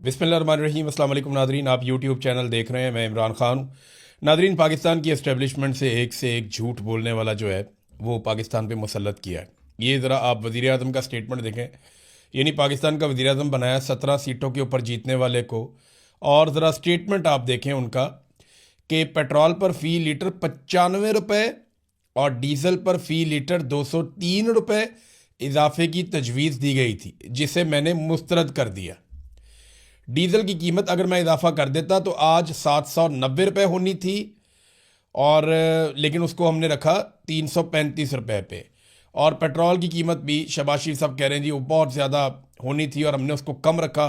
बिस्मिल्लाहिर्रहमानिर्रहीम। अस्सलाम वालेकुम नादरीन, आप यूट्यूब चैनल देख रहे हैं। मैं इमरान खान हूँ। नादरीन, पाकिस्तान की एस्टेब्लिशमेंट से एक झूठ बोलने वाला जो है वो पाकिस्तान पे मुसल्लत किया है। ये ज़रा आप वज़ीर आज़म का स्टेटमेंट देखें। यानी पाकिस्तान का वज़ीर आज़म बनाया 17 सीटों के ऊपर जीतने वाले को, और ज़रा स्टेटमेंट आप देखें उनका कि पेट्रोल पर फ़ी लीटर 95 रुपये और डीज़ल पर फ़ी लीटर 203 रुपये इजाफे की तजवीज़ दी गई थी, जिसे मैंने मुस्तरद कर दिया। डीज़ल की कीमत अगर मैं इजाफा कर देता तो आज 790 रुपये होनी थी, और लेकिन उसको हमने रखा 335 रुपये पे। और पेट्रोल की कीमत भी शहबाज शरीफ साहब कह रहे हैं जी वो बहुत ज़्यादा होनी थी और हमने उसको कम रखा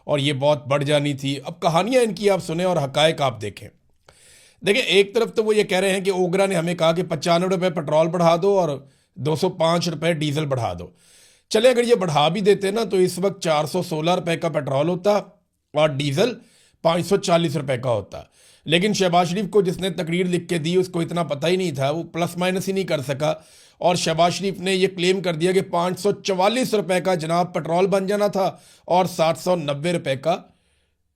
और ये बहुत बढ़ जानी थी। अब कहानियाँ इनकी आप सुने और हकायक आप देखें। देखिए, एक तरफ तो वो ये कह रहे हैं कि ओगरा ने हमें कहा कि 95 रुपये पेट्रोल बढ़ा दो और 205 रुपये डीजल बढ़ा दो। चले, अगर ये बढ़ा भी देते ना तो इस वक्त 416 रुपये का पेट्रोल होता और डीजल 540 रुपये का होता। लेकिन शहबाज शरीफ को जिसने तकरीर लिख के दी उसको इतना पता ही नहीं था, वो प्लस माइनस ही नहीं कर सका, और शहबाज शरीफ ने ये क्लेम कर दिया कि 544 रुपये का जनाब पेट्रोल बन जाना था और 790 रुपये का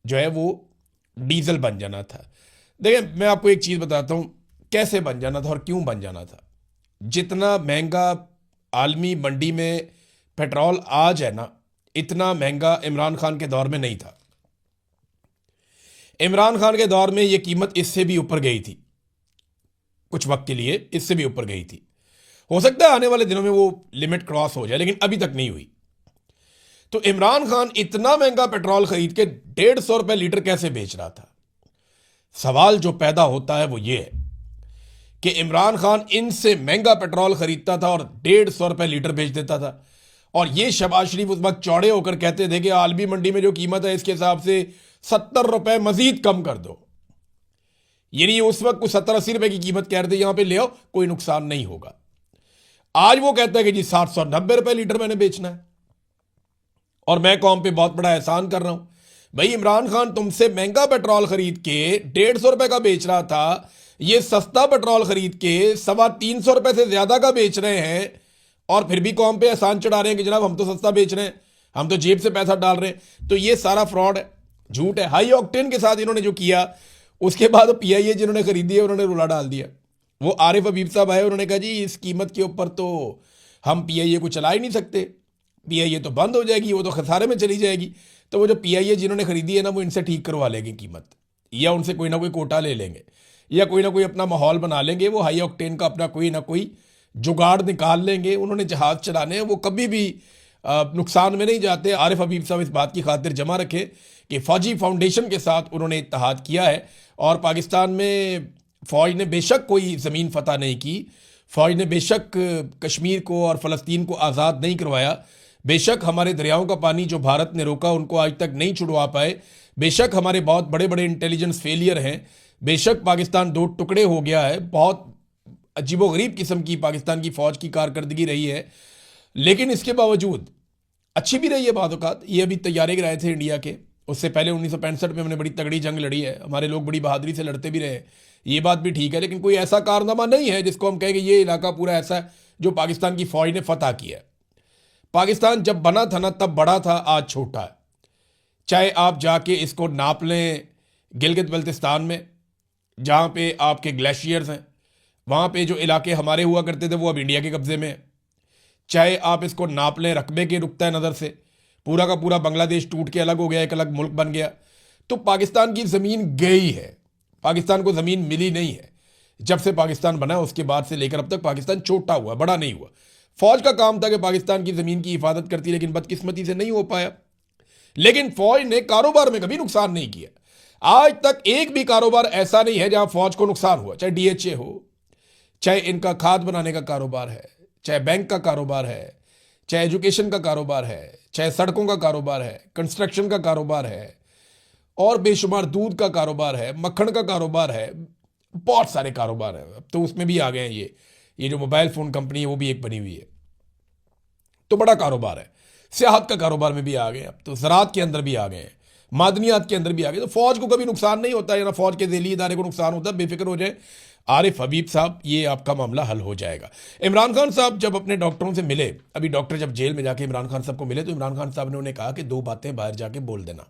जो है वो डीजल बन जाना था। देखिए, मैं आपको एक चीज़ बताता हूँ कैसे बन जाना था और क्यों बन जाना था। जितना महंगा आलमी मंडी में पेट्रोल आज है ना, इतना महंगा इमरान खान के दौर में नहीं था। इमरान खान के दौर में ये कीमत इससे भी ऊपर गई थी, कुछ वक्त के लिए इससे भी ऊपर गई थी। हो सकता है आने वाले दिनों में वो लिमिट क्रॉस हो जाए, लेकिन अभी तक नहीं हुई। तो इमरान खान इतना महंगा पेट्रोल खरीद के 150 रुपये लीटर कैसे बेच रहा था? सवाल जो पैदा होता है वो ये है कि इमरान खान इनसे महंगा पेट्रोल खरीदता था और 150 रुपये लीटर बेच देता था, और ये शहबाज शरीफ उस वक्त चौड़े होकर कहते थे कि आलमी मंडी में जो कीमत है इसके हिसाब से 70 रुपये मजीद कम कर दो। यानी उस वक्त कुछ 70-80 रुपये की कीमत कह रहे थे, यहां पे ले आओ कोई नुकसान नहीं होगा। आज वो कहता है कि जी 790 रुपये लीटर मैंने बेचना है और मैं कौम पे बहुत बड़ा एहसान कर रहा हूं। भाई, इमरान खान तुमसे महंगा पेट्रोल खरीद के 150 रुपये का बेच रहा था, ये सस्ता पेट्रोल खरीद के 350 रुपये से ज्यादा का बेच रहे हैं, और फिर भी कौम पे एहसान चढ़ा रहे हैं कि जनाब हम तो सस्ता बेच रहे हैं, हम तो जेब से पैसा डाल रहे हैं। तो ये सारा फ्रॉड है, झूठ है। हाई ऑक्टेन के साथ इन्होंने जो किया, उसके बाद पीआईए जिन्होंने खरीदी है उन्होंने रुला डाल दिया। वो आरिफ हबीब साहब आए, उन्होंने कहा जी इस कीमत के ऊपर तो हम पीआईए को चला ही नहीं सकते, पीआईए तो बंद हो जाएगी, वो तो खसारे में चली जाएगी। तो वो जो पीआईए जिन्होंने खरीदी है ना, वो इनसे ठीक करवा लेंगे कीमत, या उनसे कोई ना कोई कोटा ले लेंगे, या कोई ना कोई अपना माहौल बना लेंगे। वो हाई ऑक्टेन का अपना कोई ना कोई जुगाड़ निकाल लेंगे। उन्होंने जहाज चलाने हैं, वो कभी भी नुकसान में नहीं जाते। आरिफ हबीब साहब इस बात की खातिर जमा रखें कि फौजी फाउंडेशन के साथ उन्होंने इत्तेहाद किया है, और पाकिस्तान में फ़ौज ने बेशक कोई ज़मीन फतह नहीं की, फ़ौज ने बेशक कश्मीर को और फ़लस्तीन को आज़ाद नहीं करवाया, बेशक हमारे दरियाओं का पानी जो भारत ने रोका उनको आज तक नहीं छुड़वा पाए, बेशक हमारे बहुत बड़े बड़े इंटेलिजेंस फेलियर हैं, बेशक पाकिस्तान दो टुकड़े हो गया है, बहुत अजीबोगरीब किस्म की पाकिस्तान की फ़ौज की कारकर्दगी रही है। लेकिन इसके बावजूद अच्छी भी रही है बाद औक़ात। ये अभी तैयारे गिराए थे इंडिया के, उससे पहले 1965 में हमने बड़ी तगड़ी जंग लड़ी है, हमारे लोग बड़ी बहादुरी से लड़ते भी रहे, ये बात भी ठीक है। लेकिन कोई ऐसा कारनामा नहीं है जिसको हम कहें कि ये इलाका पूरा ऐसा है जो पाकिस्तान की फ़ौज ने फतह किया है। पाकिस्तान जब बना था ना तब बड़ा था, आज छोटा है। चाहे आप जाके इसको नाप लें गिलगित बल्तिस्तान में, जहाँ पे आपके ग्लेशियर्स हैं, वहाँ पे जो इलाके हमारे हुआ करते थे वो अब इंडिया के कब्ज़े में है। चाहे आप इसको नाप लें रकबे के नुक्ता नज़र से, पूरा का पूरा बांग्लादेश टूट के अलग हो गया, एक अलग मुल्क बन गया। तो पाकिस्तान की ज़मीन गई है, पाकिस्तान को ज़मीन मिली नहीं है। जब से पाकिस्तान बना उसके बाद से लेकर अब तक पाकिस्तान छोटा हुआ, बड़ा नहीं हुआ। फ़ौज का काम था कि पाकिस्तान की ज़मीन की हिफाजत करती, लेकिन बदकिस्मती से नहीं हो पाया। लेकिन फ़ौज ने कारोबार में कभी नुकसान नहीं किया। आज तक एक भी कारोबार ऐसा नहीं है जहाँ फ़ौज को नुकसान हुआ, चाहे डीएचए हो, चाहे इनका खाद बनाने का कारोबार है, चाहे बैंक का कारोबार है, चाहे एजुकेशन का कारोबार है, चाहे सड़कों का कारोबार है, कंस्ट्रक्शन का कारोबार है, और बेशुमार दूध का कारोबार है, मक्खन का कारोबार है, बहुत सारे कारोबार हैं। अब तो उसमें भी आ गए हैं, ये जो मोबाइल फ़ोन कंपनी है वो भी एक बनी हुई है, तो बड़ा कारोबार है। सियाहत का कारोबार में भी आ गए, अब तो ज़राअत के अंदर भी आ गए हैं, मादनियात के अंदर भी आ गए। तो फ़ौज को कभी नुकसान नहीं होता है, ना फ़ौज के ज़ेली इदारे को नुकसान होता है। बेफिक्र हो जाए आरिफ हबीब साहब, ये आपका मामला हल हो जाएगा। इमरान खान साहब जब अपने डॉक्टरों से मिले, अभी डॉक्टर जब जेल में जाके इमरान खान साहब को मिले, तो इमरान खान साहब ने उन्हें कहा कि 2 बातें बाहर जाके बोल देना।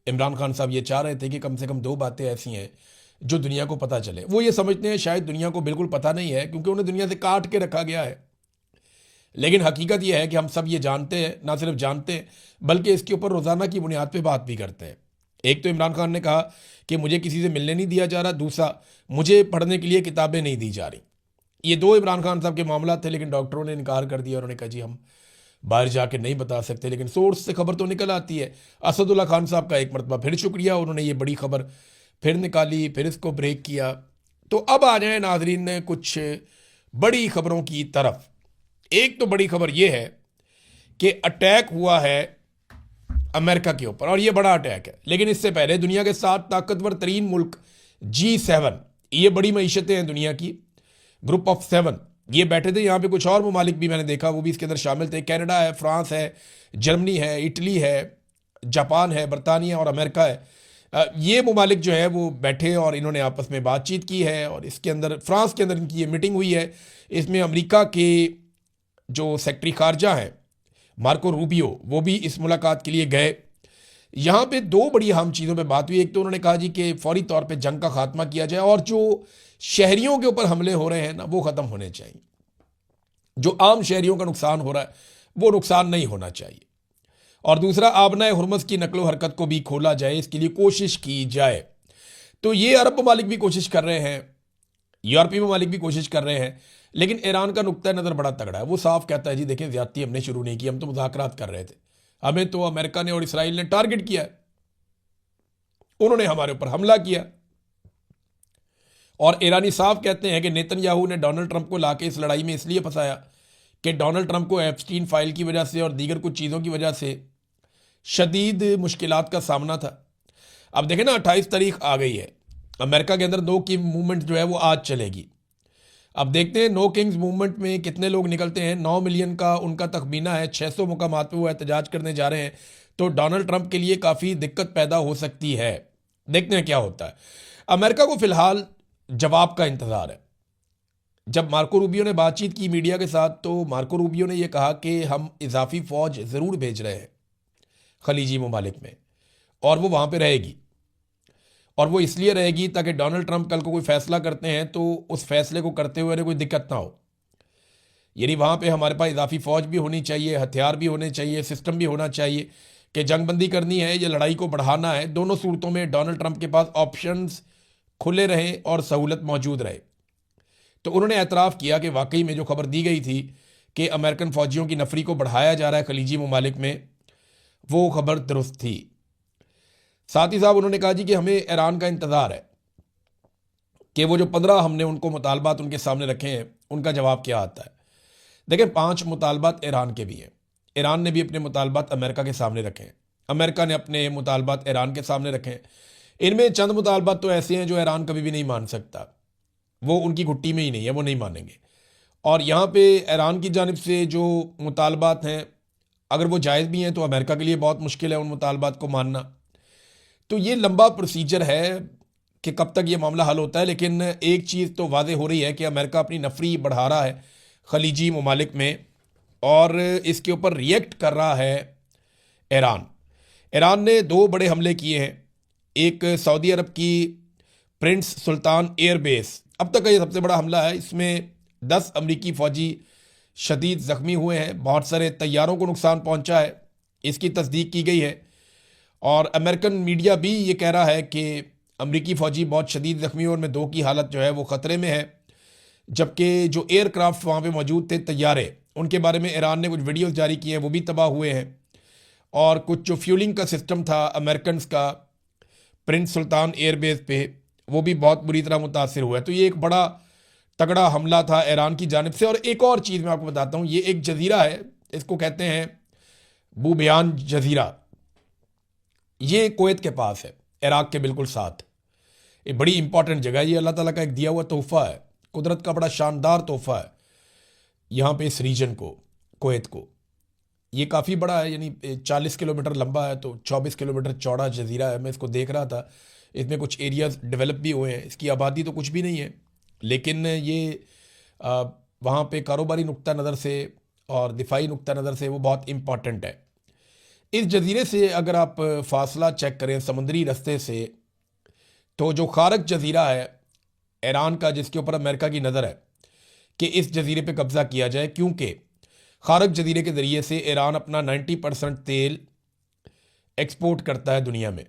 इमरान खान साहब ये चाह रहे थे कि कम से कम 2 बातें ऐसी हैं जो दुनिया को पता चले। वो ये समझते हैं शायद दुनिया को बिल्कुल पता नहीं है, क्योंकि उन्हें दुनिया से काट के रखा गया है। लेकिन हकीकत यह है कि हम सब ये जानते हैं, ना सिर्फ जानते हैं बल्कि इसके ऊपर रोज़ाना की बुनियाद पे बात भी करते हैं। एक तो इमरान खान ने कहा कि मुझे किसी से मिलने नहीं दिया जा रहा, दूसरा मुझे पढ़ने के लिए किताबें नहीं दी जा रही। ये 2 इमरान खान साहब के मामला थे, लेकिन डॉक्टरों ने इनकार कर दिया। उन्होंने कहा जी हम बाहर जाके नहीं बता सकते, लेकिन सोर्स से खबर तो निकल आती है। असदुल्ला खान साहब का एक मरतबा फिर शुक्रिया, उन्होंने ये बड़ी खबर फिर निकाली, फिर इसको ब्रेक किया। तो अब आ जाए नाजरीन कुछ बड़ी खबरों की तरफ। एक तो बड़ी खबर यह है कि अटैक हुआ है अमेरिका के ऊपर, और यह बड़ा अटैक है। लेकिन इससे पहले दुनिया के 7 ताकतवर तरीन मुल्क G7, ये बड़ी मईशतें हैं दुनिया की, ग्रुप ऑफ 7, ये बैठे थे। यहाँ पे कुछ और ममालिक भी मैंने देखा, वो भी इसके अंदर शामिल थे। कनाडा है, फ्रांस है, जर्मनी है, इटली है, जापान है, बरतानिया और अमेरिका है। ये ममालिक जो है वो बैठे और इन्होंने आपस में बातचीत की है। और इसके अंदर फ्रांस के अंदर इनकी ये मीटिंग हुई है। इसमें अमेरिका के जो सेक्रेटरी खारजा हैं मार्को रूबियो, वो भी इस मुलाकात के लिए गए। यहाँ पे 2 बड़ी अहम चीज़ों पे बात हुई। एक तो उन्होंने कहा जी कि फौरी तौर पे जंग का खात्मा किया जाए, और जो शहरियों के ऊपर हमले हो रहे हैं ना, वो ख़त्म होने चाहिए। जो आम शहरियों का नुकसान हो रहा है वो नुकसान नहीं होना चाहिए। और दूसरा, आबनाए हुर्मुज़ की नकलो हरकत को भी खोला जाए, इसके लिए कोशिश की जाए। तो ये अरब ममालिक भी कोशिश कर रहे हैं, यूरोपीय ममालिक भी कोशिश कर रहे हैं। लेकिन ईरान का नुक्ता नज़र बड़ा तगड़ा है। वो साफ कहता है जी देखिए ज़्यादती हमने शुरू नहीं की, हम तो मुज़ाकरात कर रहे थे, हमें तो अमेरिका ने और इसराइल ने टारगेट किया है, उन्होंने हमारे ऊपर हमला किया। और ईरानी साफ कहते हैं कि नेतन्याहू ने डोनाल्ड ट्रंप को लाके इस लड़ाई में इसलिए फंसाया कि डोनाल्ड ट्रंप को एप्स्टीन फाइल की वजह से और दीगर कुछ चीज़ों की वजह से शदीद मुश्किलात का सामना था। अब देखें ना, 28 तारीख आ गई है, अमेरिका के अंदर नो किंग मूवमेंट जो है वो आज चलेगी। अब देखते हैं नो किंग्स मूवमेंट में कितने लोग निकलते हैं। 9 मिलियन का उनका तखमीना है, 600 मुकामात पे वो एहतजाज करने जा रहे हैं। तो डोनाल्ड ट्रंप के लिए काफ़ी दिक्कत पैदा हो सकती है। देखते हैं क्या होता है। अमेरिका को फिलहाल जवाब का इंतज़ार है। जब मार्को रूबियो ने बातचीत की मीडिया के साथ, तो मार्को रूबियो ने यह कहा कि हम इजाफी फ़ौज ज़रूर भेज रहे हैं खलीजी ममालिक में, और वो वहाँ पे रहेगी। और वो इसलिए रहेगी ताकि डोनाल्ड ट्रंप कल को कोई फैसला करते हैं तो उस फैसले को करते हुए कोई दिक्कत ना हो। यानी वहाँ पे हमारे पास इजाफी फ़ौज भी होनी चाहिए, हथियार भी होने चाहिए, सिस्टम भी होना चाहिए कि जंगबंदी करनी है या लड़ाई को बढ़ाना है, दोनों सूरतों में डोनाल्ड ट्रंप के पास ऑप्शंस खुले रहें और सहूलत मौजूद रहे। तो उन्होंने एतराफ़ किया कि वाकई में जो खबर दी गई थी कि अमेरिकन फ़ौजियों की नफरी को बढ़ाया जा रहा है खलीजी ममालिक में, वो खबर दुरुस्त थी। साथ ही साहब उन्होंने कहा जी कि हमें ईरान का इंतज़ार है कि वो जो 15 हमने उनको मुतालबात उनके सामने रखे हैं, उनका जवाब क्या आता है। देखें, 5 मुतालबात ईरान के भी हैं। ईरान ने भी अपने मुतालबात अमेरिका के सामने रखे हैं, अमेरिका ने अपने मुतालबात ईरान के सामने रखे हैं। इनमें चंद मुतालबात तो ऐसे हैं जो ईरान कभी भी नहीं मान सकता, वो उनकी घुट्टी में ही नहीं है, वो नहीं मानेंगे। और यहाँ पे ईरान की जानिब से जो मुतालबात हैं, अगर वो जायज़ भी हैं तो अमेरिका के लिए बहुत मुश्किल है उन मुतालबात को मानना। तो ये लंबा प्रोसीजर है कि कब तक ये मामला हल होता है। लेकिन एक चीज़ तो वाज़ेह हो रही है कि अमेरिका अपनी नफरी बढ़ा रहा है खलीजी ममालिक में, और इसके ऊपर रिएक्ट कर रहा है ईरान। ईरान ने 2 बड़े हमले किए हैं। एक सऊदी अरब की प्रिंस सुल्तान एयरबेस, अब तक का ये सबसे बड़ा हमला है। इसमें 10 अमरीकी फ़ौजी शदीद ज़ख्मी हुए हैं, बहुत सारे तैयारों को नुकसान पहुंचा है, इसकी तस्दीक की गई है। और अमेरिकन मीडिया भी ये कह रहा है कि अमरीकी फ़ौजी बहुत शदीद ज़ख्मी और उनमें 2 की हालत जो है वो ख़तरे में है। जबकि जो एयरक्राफ्ट वहाँ पे मौजूद थे, तैयारे, उनके बारे में ईरान ने कुछ वीडियोज़ जारी किए हैं, वो भी तबाह हुए हैं। और कुछ जो फ्यूलिंग का सिस्टम था अमेरिकन का प्रिंस सुल्तान एयरबेस पे, वो भी बहुत बुरी तरह मुतासर हुआ है। तो ये एक बड़ा तगड़ा हमला था ईरान की जानिब से। और एक और चीज़ मैं आपको बताता हूँ, ये एक जजीरा है, इसको कहते हैं बुबयान जजीरा। ये कुवैत के पास है, इराक के बिल्कुल साथ। ये बड़ी इंपॉर्टेंट जगह है, ये अल्लाह ताला का एक दिया हुआ तोहफ़ा है, कुदरत का बड़ा शानदार तोहफ़ा है यहाँ पे इस रीजन को, कुवैत को। ये काफ़ी बड़ा है, यानी 40 किलोमीटर लंबा है, तो 24 किलोमीटर चौड़ा जजीरा है। मैं इसको देख रहा था, इसमें कुछ एरियाज़ डेवलप भी हुए हैं। इसकी आबादी तो कुछ भी नहीं है, लेकिन ये वहाँ पे कारोबारी नुक्ता नज़र से और दिफाई नुक्ता नज़र से वो बहुत इम्पॉर्टेंट है। इस जजीरे से अगर आप फासला चेक करें समुद्री रास्ते से, तो जो खारक जजीरा है ईरान का, जिसके ऊपर अमेरिका की नज़र है कि इस जजीरे पे कब्ज़ा किया जाए, क्योंकि खारक जजीरे के ज़रिए से ईरान अपना 90% तेल एक्सपोर्ट करता है दुनिया में।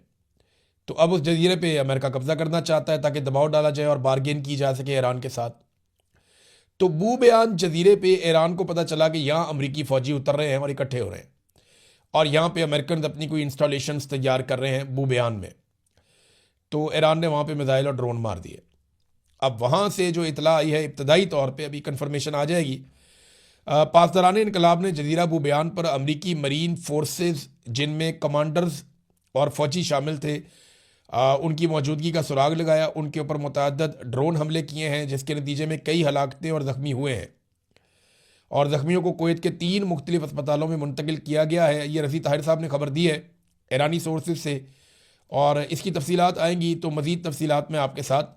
तो अब उस जजीरे पे अमेरिका कब्ज़ा करना चाहता है ताकि दबाव डाला जाए और बार्गेन की जा सके ईरान के साथ। तो बू बयान जजीरे पे ईरान को पता चला कि यहाँ अमरीकी फ़ौजी उतर रहे हैं और इकट्ठे हो रहे हैं, और यहाँ पे अमेरिकन अपनी कोई इंस्टॉलेशंस तैयार कर रहे हैं बू बयान में। तो ईरान ने वहाँ पे मिसाइल और ड्रोन मार दिए। अब वहाँ से जो इतला आई है इब्तदाई तौर पे, अभी कन्फर्मेशन आ जाएगी, पासदारान इनकलाब ने जजीरा बू बयान पर अमरीकी मरीन फोर्सेस, जिनमें कमांडर्स और फौजी शामिल थे, उनकी मौजूदगी का सुराग लगाया। उनके ऊपर मुतअद्दिद ड्रोन हमले किए हैं, जिसके नतीजे में कई हलाकतें और ज़ख्मी हुए हैं, और ज़ख्मियों को कुवैत के 3 मुख्तलिफ अस्पतालों में मुंतकिल किया गया है। ये रज़ी ताहिर साहब ने खबर दी है ईरानी सोर्सेज से, और इसकी तफसीलात आएंगी तो मज़ीद तफसीलात मैं आपके साथ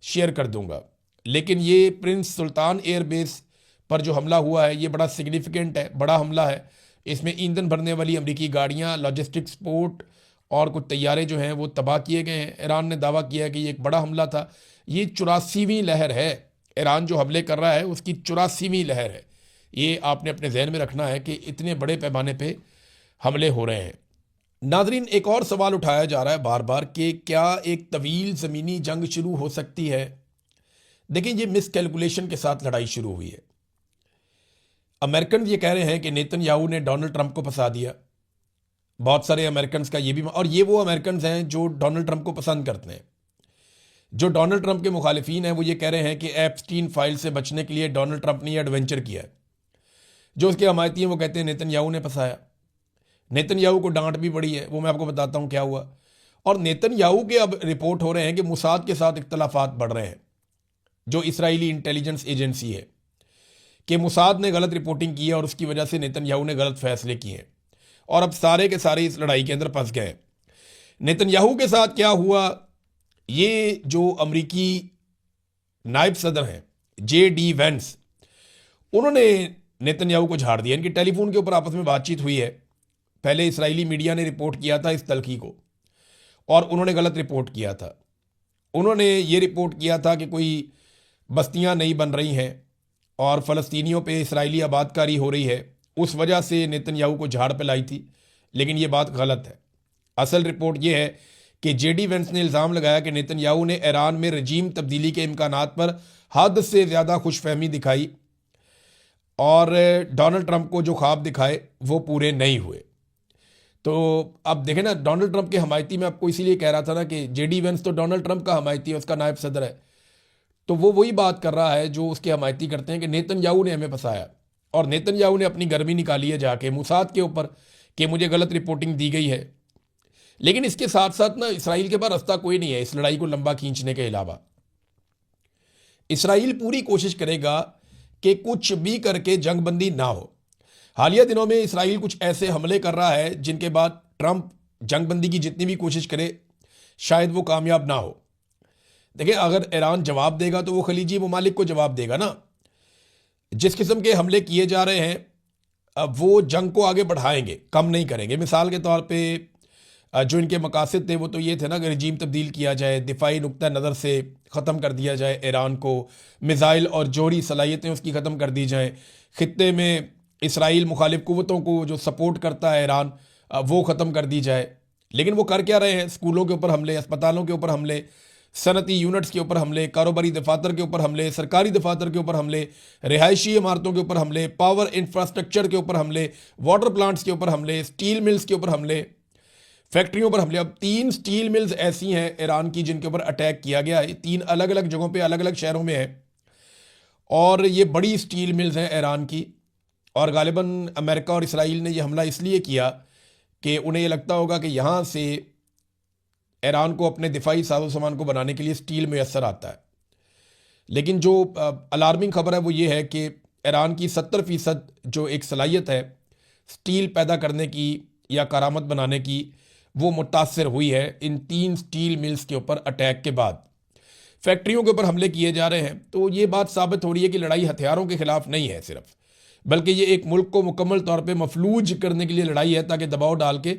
शेयर कर दूंगा। लेकिन ये प्रिंस सुल्तान एयरबेस पर जो हमला हुआ है ये बड़ा सिग्निफिकेंट है, बड़ा हमला है। इसमें ईंधन भरने वाली अमरीकी गाड़ियाँ, लॉजिस्टिक्स पोर्ट और कुछ तैयारे जो हैं वो तबाह किए गए हैं। ईरान ने दावा किया है कि ये एक बड़ा हमला था। ये 84वीं लहर है, ईरान जो हमले कर रहा है उसकी 84वीं लहर है। ये आपने अपने जहन में रखना है कि इतने बड़े पैमाने पे हमले हो रहे हैं। नाजरीन, एक और सवाल उठाया जा रहा है बार बार कि क्या एक तवील ज़मीनी जंग शुरू हो सकती है। देखिए, ये मिसकैलकुलेशन के साथ लड़ाई शुरू हुई है। अमेरिकन ये कह रहे हैं कि नेतन्याहू ने डोनाल्ड ट्रंप को फंसा दिया। बहुत सारे अमेरिकन का ये भी, और ये वो अमेरिकन हैं जो डोनाल्ड ट्रंप को पसंद करते हैं। जो डोनाल्ड ट्रंप के मुखालिफिन हैं वो ये कह रहे हैं कि एप्स्टीन फाइल से बचने के लिए डोनाल्ड ट्रंप ने ये एडवेंचर किया है। जो उसके हमायती हैं वो कहते हैं नेतन्याहू ने फंसाया। नेतन्याहू को डांट भी पड़ी है, वो मैं आपको बताता हूँ क्या हुआ। और नेतन्याहू के अब रिपोर्ट हो रहे हैं कि मुसाद के साथ इख्तलाफात बढ़ रहे हैं, जो इसराइली इंटेलिजेंस एजेंसी है, कि मुसाद ने गलत रिपोर्टिंग की है और उसकी वजह से नेतन्याहू ने गलत फैसले किए हैं, और अब सारे के सारे इस लड़ाई के अंदर फंस गए। नेतन्याहू के साथ क्या हुआ, ये जो अमरीकी नायब सदर हैं JD वेंस, उन्होंने नेतन्याहू को झाड़ दिया। इनकी टेलीफोन के ऊपर आपस में बातचीत हुई है। पहले इसराइली मीडिया ने रिपोर्ट किया था इस तलखी को, और उन्होंने गलत रिपोर्ट किया था। उन्होंने ये रिपोर्ट किया था कि कोई बस्तियां नहीं बन रही हैं और फ़लस्तीनियों पे इसराइली आबादकारी हो रही है, उस वजह से नेतन्याहू को झाड़ पे लाई थी। लेकिन ये बात गलत है। असल रिपोर्ट ये है कि JD वेंस ने इल्ज़ाम लगाया कि नेतन्याहू ने ईरान में रजीम तब्दीली के इम्कानात पर हद से ज़्यादा खुशफहमी दिखाई, और डोनाल्ड ट्रंप को जो ख्वाब दिखाए वो पूरे नहीं हुए। तो अब देखें ना, डोनाल्ड ट्रंप के हमायती, मैं आपको इसीलिए कह रहा था ना कि JD वेंस तो डोनाल्ड ट्रंप का हमायती है, उसका नायब सदर है। तो वो वही बात कर रहा है जो उसके हमायती करते हैं कि नेतन्याहू ने हमें फंसाया, और नेतन्याहू ने अपनी गर्मी निकाली है जाके मुसाद के ऊपर कि मुझे गलत रिपोर्टिंग दी गई है। लेकिन इसके साथ साथ ना इसराइल के पास रास्ता कोई नहीं है इस लड़ाई को लंबा खींचने के अलावा। इसराइल पूरी कोशिश करेगा कि कुछ भी करके जंगबंदी ना हो। हालिया दिनों में इसराइल कुछ ऐसे हमले कर रहा है जिनके बाद ट्रंप जंगबंदी की जितनी भी कोशिश करे शायद वो कामयाब ना हो। देखिए, अगर ईरान जवाब देगा तो वो खलीजी ममालिक को जवाब देगा ना। जिस किस्म के हमले किए जा रहे हैं अब वो जंग को आगे बढ़ाएंगे, कम नहीं करेंगे। मिसाल के तौर पे जो इनके मकासद थे वो तो ये थे ना कि रजीम तब्दील किया जाए, दिफाई नुक्ता नज़र से ख़त्म कर दिया जाए ईरान को, मिसाइल और जोहरी सलाहियतें उसकी ख़त्म कर दी जाएँ, ख़ित्ते में इसराइल मुखालिफ क़ुव्वतों को जो सपोर्ट करता है ईरान वो ख़त्म कर दी जाए। लेकिन वो कर क्या रहे हैं? स्कूलों के ऊपर हमले, अस्पतालों के ऊपर हमले, सनती यूनिट्स के ऊपर हमले, कारोबारी दफातर के ऊपर हमले, सरकारी दफातर के ऊपर हमले, रिहायशी इमारतों के ऊपर हमले, पावर इंफ्रास्ट्रक्चर के ऊपर हमले, वाटर प्लांट्स के ऊपर हमले, स्टील मिल्स के ऊपर हमले, फैक्ट्रियों पर हमले। अब 3 स्टील मिल्स ऐसी हैं ईरान की जिनके ऊपर अटैक किया गया है। 3 अलग अलग जगहों पे, अलग अलग शहरों में है, और ये बड़ी स्टील मिल्स हैं ईरान की। और गालिबन अमेरिका और इसराइल ने यह हमला इसलिए किया कि उन्हें ये लगता होगा कि यहाँ से ईरान को अपने दिफाई साजो सामान को बनाने के लिए स्टील मैसर आता है। लेकिन जो अलार्मिंग खबर है वो ये है कि ईरान की 70% जो एक सलाहियत है स्टील पैदा करने की या करामत बनाने की, वो मुतासर हुई है इन 3 स्टील मिल्स के ऊपर अटैक के बाद। फैक्ट्रियों के ऊपर हमले किए जा रहे हैं। तो ये बात साबित हो रही है कि लड़ाई हथियारों के खिलाफ नहीं है सिर्फ, बल्कि ये एक मुल्क को मुकम्मल तौर पे मफलूज करने के लिए लड़ाई है, ताकि दबाव डाल के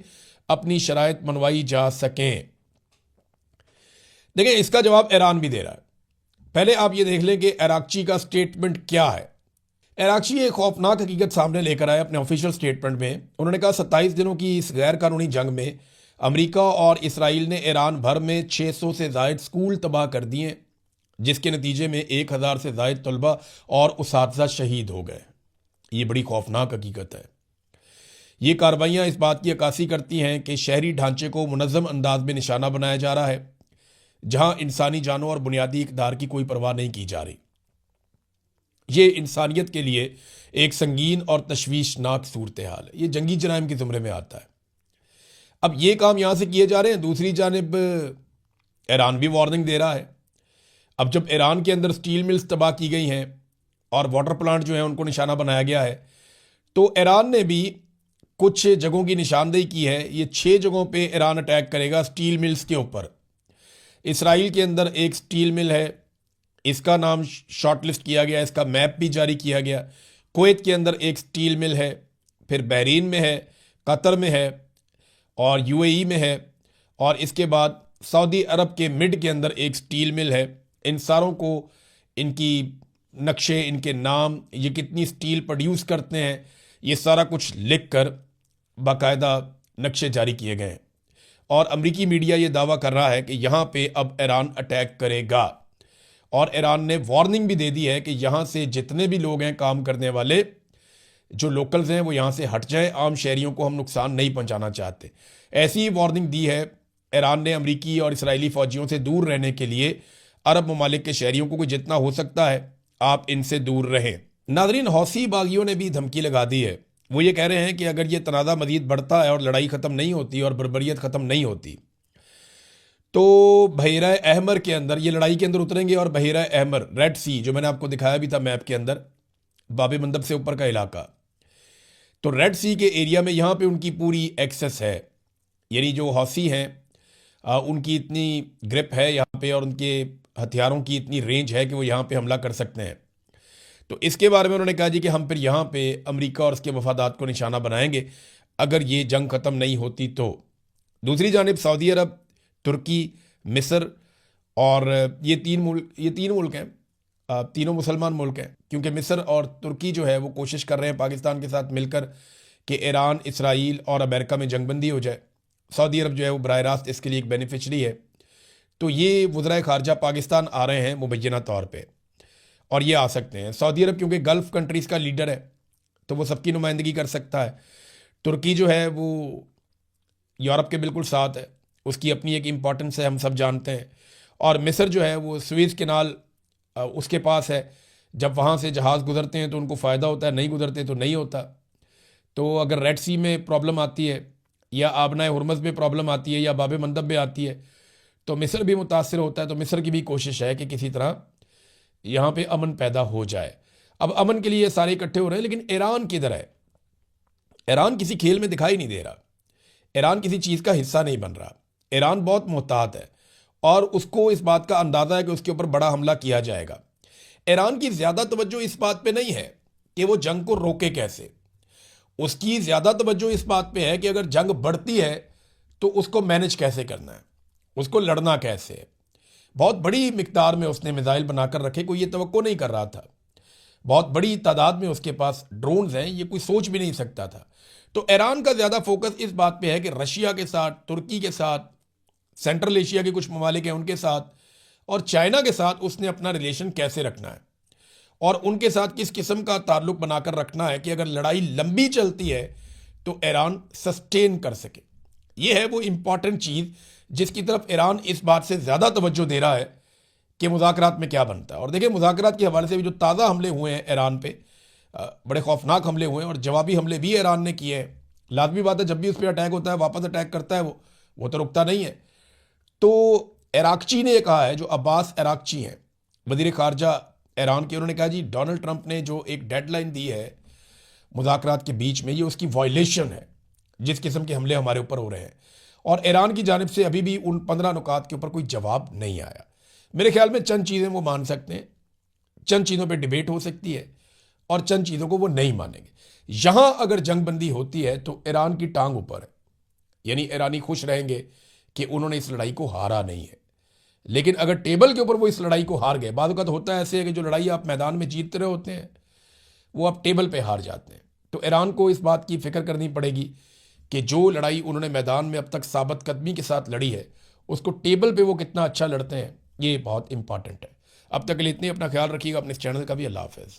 अपनी शराइत मनवाई जा सकें। देखिए, इसका जवाब ईरान भी दे रहा है। पहले आप ये देख लें कि अराक्ची का स्टेटमेंट क्या है। अराक्ची एक खौफनाक हकीकत सामने लेकर आए अपने ऑफिशियल स्टेटमेंट में। उन्होंने कहा 27 दिनों की इस गैर कानूनी जंग में अमेरिका और इसराइल ने ईरान भर में 600 से जायद स्कूल तबाह कर दिए, जिसके नतीजे में 1000 से जायद तलबा और उसातिज़ा शहीद हो गए। ये बड़ी खौफनाक हकीकत है। ये कार्रवाइयाँ इस बात की अक्कासी करती हैं कि शहरी ढांचे को मुनज़्ज़म अंदाज में निशाना बनाया जा रहा है, जहां इंसानी जानों और बुनियादी इक़दार की कोई परवाह नहीं की जा रही। ये इंसानियत के लिए एक संगीन और तशवीशनाक सूरत हाल है। ये जंगी जराइम के ज़ुमरे में आता है। अब ये काम यहाँ से किए जा रहे हैं। दूसरी जानिब ईरान भी वार्निंग दे रहा है। अब जब ईरान के अंदर स्टील मिल्स तबाह की गई हैं और वाटर प्लांट जो हैं उनको निशाना बनाया गया है, तो ईरान ने भी कुछ जगहों की निशानदेही की है। ये 6 जगहों पे ईरान अटैक करेगा स्टील मिल्स के ऊपर। इसराइल के अंदर एक स्टील मिल है, इसका नाम शॉर्टलिस्ट किया गया, इसका मैप भी जारी किया गया। कुवैत के अंदर एक स्टील मिल है, फिर बहरीन में है, कतर में है और यूएई में है, और इसके बाद सऊदी अरब के मिड के अंदर एक स्टील मिल है। इन सारों को इनकी नक्शे, इनके नाम, ये कितनी स्टील प्रोड्यूस करते हैं, ये सारा कुछ लिख कर बाकायदा नक्शे जारी किए गए हैं। और अमरीकी मीडिया ये दावा कर रहा है कि यहाँ पे अब ईरान अटैक करेगा, और ईरान ने वार्निंग भी दे दी है कि यहाँ से जितने भी लोग हैं काम करने वाले, जो लोकल्स हैं, वो यहाँ से हट जाएं। आम शहरियों को हम नुकसान नहीं पहुँचाना चाहते। ऐसी ही वार्निंग दी है ईरान ने अमरीकी और इसराइली फ़ौजियों से दूर रहने के लिए। अरब ममालिक के शहरियों को जितना हो सकता है आप इनसे दूर रहें। नाज़रीन, हौसी बागियों ने भी धमकी लगा दी है। वो ये कह रहे हैं कि अगर ये तनाज़ा मज़ीद बढ़ता है और लड़ाई ख़त्म नहीं होती और बर्बरियत ख़त्म नहीं होती, तो बहरा अहमर के अंदर ये लड़ाई के अंदर उतरेंगे। और बहरा अहमर, रेड सी, जो मैंने आपको दिखाया भी था मैप के अंदर, बाबे मंदब से ऊपर का इलाका, तो रेड सी के एरिया में यहाँ पे उनकी पूरी एक्सेस है। यानी जो हौसी हैं उनकी इतनी ग्रिप है यहाँ पे, और उनके हथियारों की इतनी रेंज है कि वो यहाँ पे हमला कर सकते हैं। तो इसके बारे में उन्होंने कहा जी कि हम फिर यहाँ पे अमेरिका और उसके मफादात को निशाना बनाएंगे अगर ये जंग ख़त्म नहीं होती तो। दूसरी जानिब सऊदी अरब, तुर्की, मिस्र और ये तीन मुल्क हैं, तीनों मुसलमान मुल्क हैं, क्योंकि मिस्र और तुर्की जो है वो कोशिश कर रहे हैं पाकिस्तान के साथ मिलकर कि ईरान, इसराइल और अमेरिका में जंगबंदी हो जाए। सऊदी अरब जो है वो बराह रास्त इसके लिए एक बेनिफिशरी है। तो ये वज़राए ख़ारजा पाकिस्तान आ रहे हैं मुबैना तौर पे, और ये आ सकते हैं। सऊदी अरब क्योंकि गल्फ़ कंट्रीज़ का लीडर है तो वो सबकी नुमाइंदगी कर सकता है। तुर्की जो है वो यूरोप के बिल्कुल साथ है, उसकी अपनी एक इम्पॉर्टेंस है, हम सब जानते हैं। और मिस्र जो है वो स्वेज़ कैनाल उसके पास है। जब वहाँ से जहाज़ गुजरते हैं तो उनको फ़ायदा होता है, नहीं गुजरते तो नहीं होता। तो अगर रेड सी में प्रॉब्लम आती है, या आबनाए हुरमज़ में प्रॉब्लम आती है, या बाब मंदब में आती है, तो मिस्र भी मुतासर होता है। तो मिस्र की भी कोशिश है कि किसी तरह यहाँ पे अमन पैदा हो जाए। अब अमन के लिए सारे इकट्ठे हो रहे हैं, लेकिन ईरान किधर है? ईरान किसी खेल में दिखाई नहीं दे रहा। ईरान किसी चीज़ का हिस्सा नहीं बन रहा। ईरान बहुत मोहतात है और उसको इस बात का अंदाज़ा है कि उसके ऊपर बड़ा हमला किया जाएगा। ईरान की ज़्यादा तवज्जो इस बात पे नहीं है कि वो जंग को रोके कैसे। उसकी ज़्यादा तवज्जो इस बात पे है कि अगर जंग बढ़ती है तो उसको मैनेज कैसे करना है, उसको लड़ना कैसे है। बहुत बड़ी मिकदार में उसने मिसाइल बनाकर रखे, कोई ये तवक्को नहीं कर रहा था। बहुत बड़ी तादाद में उसके पास ड्रोन्स हैं, ये कोई सोच भी नहीं सकता था। तो ईरान का ज़्यादा फोकस इस बात पे है कि रशिया के साथ, तुर्की के साथ, सेंट्रल एशिया के कुछ ममालिक हैं उनके साथ, और चाइना के साथ उसने अपना रिलेशन कैसे रखना है और उनके साथ किस किस्म का ताल्लुक बनाकर रखना है कि अगर लड़ाई लंबी चलती है तो ईरान सस्टेन कर सके। ये है वो इम्पॉर्टेंट चीज़ जिसकी तरफ ईरान इस बात से ज़्यादा तवज्जो दे रहा है कि मुज़ाकरात में क्या बनता है। और देखिए, मुज़ाकरात के हवाले से भी जो ताज़ा हमले हुए हैं ईरान पे, बड़े खौफनाक हमले हुए हैं और जवाबी हमले भी ईरान ने किए हैं। लाजमी बात है, जब भी उस पर अटैक होता है वापस अटैक करता है वो तो रुकता नहीं है। तो अराक्ची ने कहा है, जो अब्बास अराक्ची हैं वज़ीर ख़ारजा ईरान के, उन्होंने कहा जी डोनाल्ड ट्रंप ने जो एक डेडलाइन दी है मुज़ाकरात के बीच में, ये उसकी वायलेशन है जिस किस्म के हमले हमारे ऊपर हो रहे हैं। और ईरान की जानिब से अभी भी उन 15 नुकात के ऊपर कोई जवाब नहीं आया। मेरे ख्याल में चंद चीज़ें वो मान सकते हैं, चंद चीज़ों पे डिबेट हो सकती है और चंद चीज़ों को वो नहीं मानेंगे। यहां अगर जंगबंदी होती है तो ईरान की टांग ऊपर है, यानी ईरानी खुश रहेंगे कि उन्होंने इस लड़ाई को हारा नहीं है। लेकिन अगर टेबल के ऊपर वो इस लड़ाई को हार गए, बाद वक़्त होता है ऐसे है कि जो लड़ाई आप मैदान में जीतते रहे होते हैं वो आप टेबल पे हार जाते हैं। तो ईरान को इस बात की फिक्र करनी पड़ेगी कि जो लड़ाई उन्होंने मैदान में अब तक साबित कदमी के साथ लड़ी है उसको टेबल पे वो कितना अच्छा लड़ते हैं, ये बहुत इंपॉर्टेंट है। अब तक के लिए इतनी, अपना ख्याल रखिएगा, अपने इस चैनल का भी। अल्लाह हाफ़िज़।